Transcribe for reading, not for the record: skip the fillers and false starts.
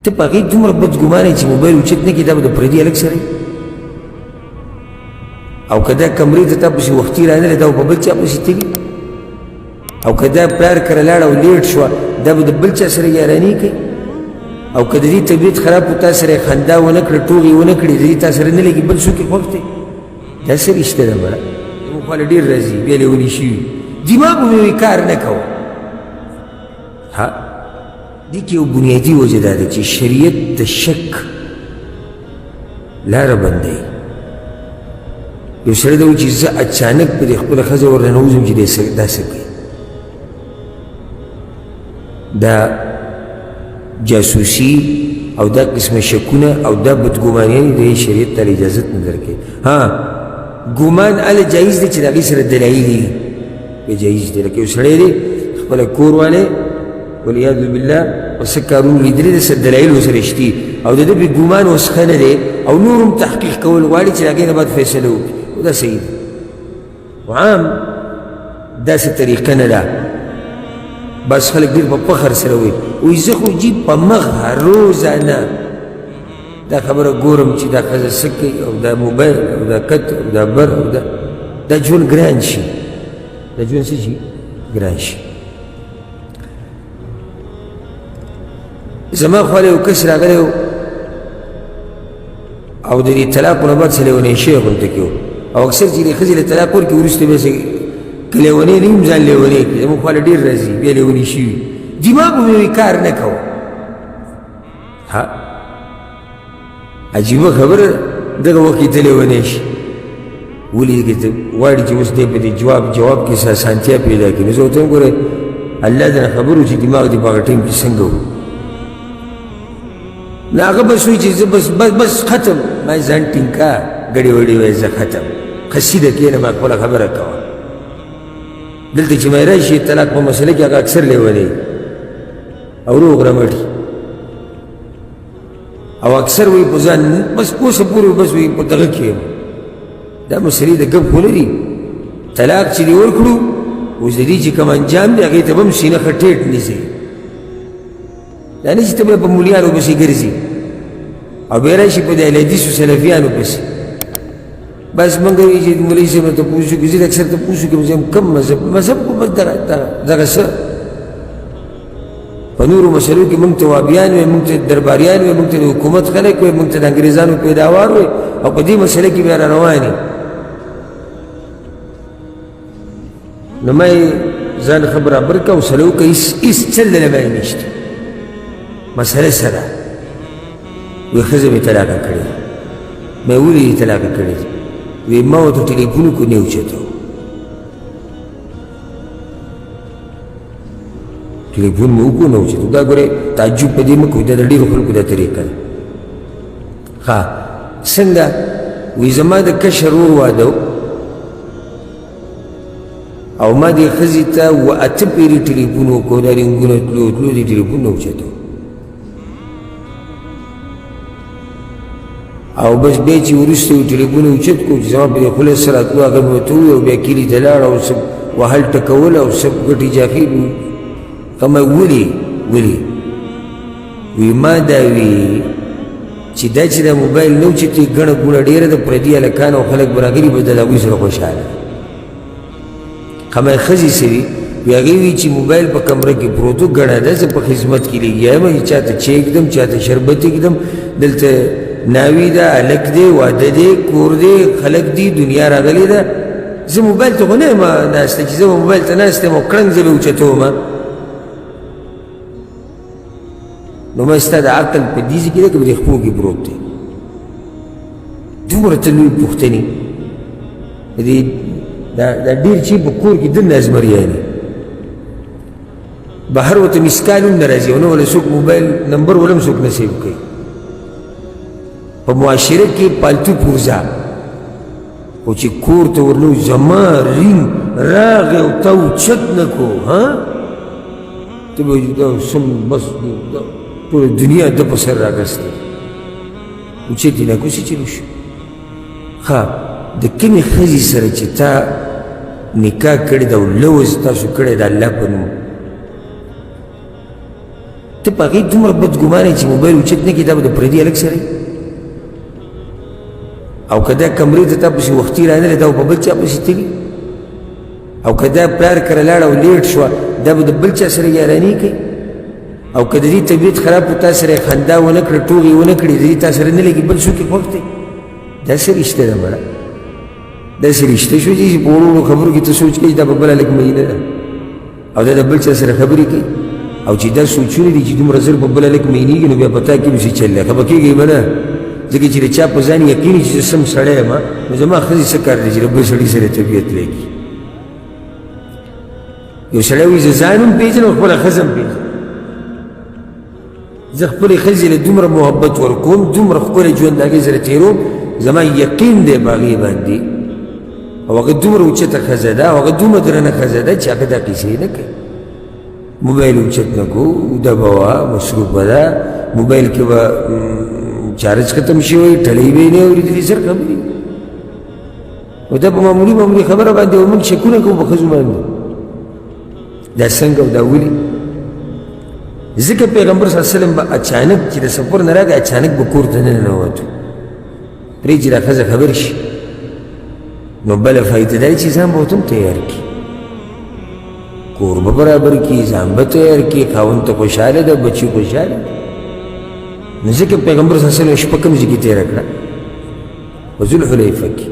ته په هغې دومره بدګمانه چې موبایل اوچت نه کړي دا به د پردي هلک سره او که دا کمرې ته تا پسې وختي رانغلی دا به په بل چا پسې تلي او که دا پلار کره لاړه او لیټ شوه دا به د بل چا سره یاراني کوي او که د دې طبیعت خراب و تا سره یې خندا ونه کړه ټوغې ونه کړي د دې تا سره نه لګي بل څوک یې خوښ دی دا څه رشته ده بړه زموږ خواله ډېر راځي بیا لیوني شوي دماغ مې وي کار نه کوه ها دې کې یو بنیادي وجه دا ده چې شریعت د شک لاره بندوي یو سړی دا وایي چې زه اچانک په دې خپله ښځه ورننوځم چې دا څه کوي دا جاسوسي او دا قسم شکونه او دا بدګمانیانې د شریعت ته اجازت نه درکوي ها ګمان هله جایز دی چې د هغې سره دلایل وي بیا جایز دی لکه یو سړی دی خپله کور والی والعیاذ بالله او څه کارونه لیدلي د څه دلایل ورسره شتي او د ده بې ګمان اوس ښه نه دی او نور هم تحقیق کول غواړي چې د هغې نه باید فیصله وکړي او دا صحیح ده خو عام داسې طریقه نه ده بس خلک ډېر په فخر سره وایي وایي زه خو جي په مخ روزانه دا خبره ګورم چې دا ښځه څه کوي او دا موبایل او دا کت او دا بر او دا ژوند ګران شي دا ژوند څه شي ګران شي زما خواله یو کس راغلی و او د دې طلاقو نه بعد څه لیونی شی غونته کې او اکثر چې دې ښځې له طلاق ورکړي وروسته بیا که لیونی نه وي ځان لیونی کړي زموږ خواله ډېر راځي بیا لیوني شوي دماغ مې وي کار نه کوه ها عجیبه خبره دغه وخت کې ته لیونی شي ولې کې ته غواړي چې اوس دی په دې جواب کې څه اسانتیا پیدا کړي نو زه ورته وایم ګوره الله درنه خبر و چې دماغ دې په هغه ټایم کې څنګه و نو هغه بس وایي چې زه بس ختم ما ځان ټینګ کا ګډې وډې وایي زه ختم ښه سیده کښېنه ما خپله خبره کوه دلته چې مې راشي طلاق په مسله کې هغه اکثر لیونی او روغ رمټي او اکثر وایي په ځان بس اوسه پورې بس وایي په دغه کې یم دا مسلې د ګپ خو نه دي طلاق چې دې ورکړو اوس د دې چې کوم انجام دی هغې ته به هم سینه ښه ټیټ نیسئ دا نه چې ته به په مولیانو پسې ګرځي او بیا راشي په د اهلحدیثو سلفیانو پسې بس موږ وایي چې مولوي صاحب نه تپوس وکړي زه اکثر تپوس وکړم چې کوم مذهب خو بس دغه څه په نورو مسلو کې موږ ته وابیان وی موږ ته درباریان وی موږ ته د حکومت خلک وی موږ ته د انګریزانو پیداوار وی او په دې مسله کې بیا را روانې نو ما یې ځان ښه برابر کړه او سره وکړه هېڅ چل دله ما یې نشته مسله څه ده وی ښځه مې طلاقه کړې ما یې ولې دې طلاقه کړې وی ما ورته ټلیفون وکړو نه اوچته و ټلیفون مې وکړو نه اوچته دا ګورې تعجب په دې مه کوئ دا د ډېرو خلکو دا طریقه ده ښه څنګه وی زما د کشر ورور واده و او ما دې ښځې ته اته پېرې ټلیفون وکړو دا رنګونه تلو دې ټلیفون نه اوچته او بس بیا چې وروسته یو ټلیفون اوچت کړو چې زما په دې خوله سره راتلو هغه مې ورته وویل او بیا کلي ته لاړه او څه وهل ټکول او څه ګټې جاخې ما ولې وی ما دا وی چې دا چې دا موبایل نه اوچتې ګڼه ګوڼه ډېره د پردي هلکان او خلک به راغلي به د هغوی سره خوشحاله ښه ما ښځې څه وي وی هغې وی چې موبایل په کمره کې پروت و ګڼه ده زه په خدمت کې لګیا یم چا ته چای ږدم چا ته شربت ږدم دلته ناوی ده هلک دی واده دی کور دی خلک دي دنیا راغلې ده زه موبایل ته خو نه یم ناسته چې زه به موبایل ته ناست یم او کړنګ زه به اوچتوم نو ما ستا د عقل په دې ځای کې ده که په دې خپو کې پروت دی دومره ته لوی پوښتنې دا ډېر چې په کور کې دننه ازمریانې بهر ورته مسکال هم نه راځي او نه وله څوک موبایل نمبر ولم څوک نه سیو کوي په معاشره کې پالتو پورزه خو چې کور ته ورلو زما رینګ راغی او تا اوچت نه کو ها ته به دا سم بس ټوله دنیا ده په سر راګسته اوچت یې نه کو څه چلو شو ښه د کومې ښځې سره چې تا نکاح کړې ده او لوز تاسو کړی د الله په نوم ته په هغې دومره بدګمانه یې چې موبایل اوچت نه کړي دا به د پردي هلک سره او که دا کمرې ته تا پسې وختي رانغلی دا به په بل چا پسې تلي او که دا پلار کره لاړه او لیټ شوه دا به د بل چا سره یاراني کوي او که د دې طبیعت خراب و تا سره یې خندا ونه کړه ټوغې ونه کړي د دې تا سره نه لګي بل څوک یې خوښ دی دا څه رشته ده مړه داسې رشته شو چې په وړو وړو خبرو کې ته سوچ کوي دا به بله لږ مینه ده او دا د بل چا سره خبرې کوي او چې دا سوچونه دي چې دومره زر په بله لږ مینېږي نو بیا په تا کې نو څه چل دی خفه کېږئ به نه ځکه چې د چا په ځان یقین چې زه سم سړی یم نو زما ښځې څه کار دی چې د بل سړي سره طبیعت لګي یو سړی وایي زه ځان هم پېژنم خپله ښځه هم پېژنم زه خپلې ښځې له دومره محبت ورکوم دومره ښکلی ژوند د هغې سره تېروم زما یقین دی په هغې باندې او هغه دومره اوچته ښځه ده او هغه دومره درنه ښځه ده چې هغه دا کیسې نه کوي موبایل اوچت نه کو ده به وه مصروفه ده موبایل کې به چارج ختم شوی ټلۍ به یې نه اورېدلې زر خبرې او دا په معمولي خبره باندې او موږ شکونه کوو په ښځو باندې دا څنګه او دا ولې ځکه پیغمبر صلی الله علیه وسلم به اچانک چې د سفر نه راغی اچانک به کور ته نه ننوتو پرېږدي دا ښځه خبر شي نو بله فایده دا چې ځان به ورته هم تیار کړي کور به برابر کړي ځان به تیار کړي خاوند ته خوشحاله ده بچي خوشحاله ده نو ځکه پیغمبر صلی الله علیه وسلم شپه کوم ځای کې تېره کړه په ذوالحلیفه کې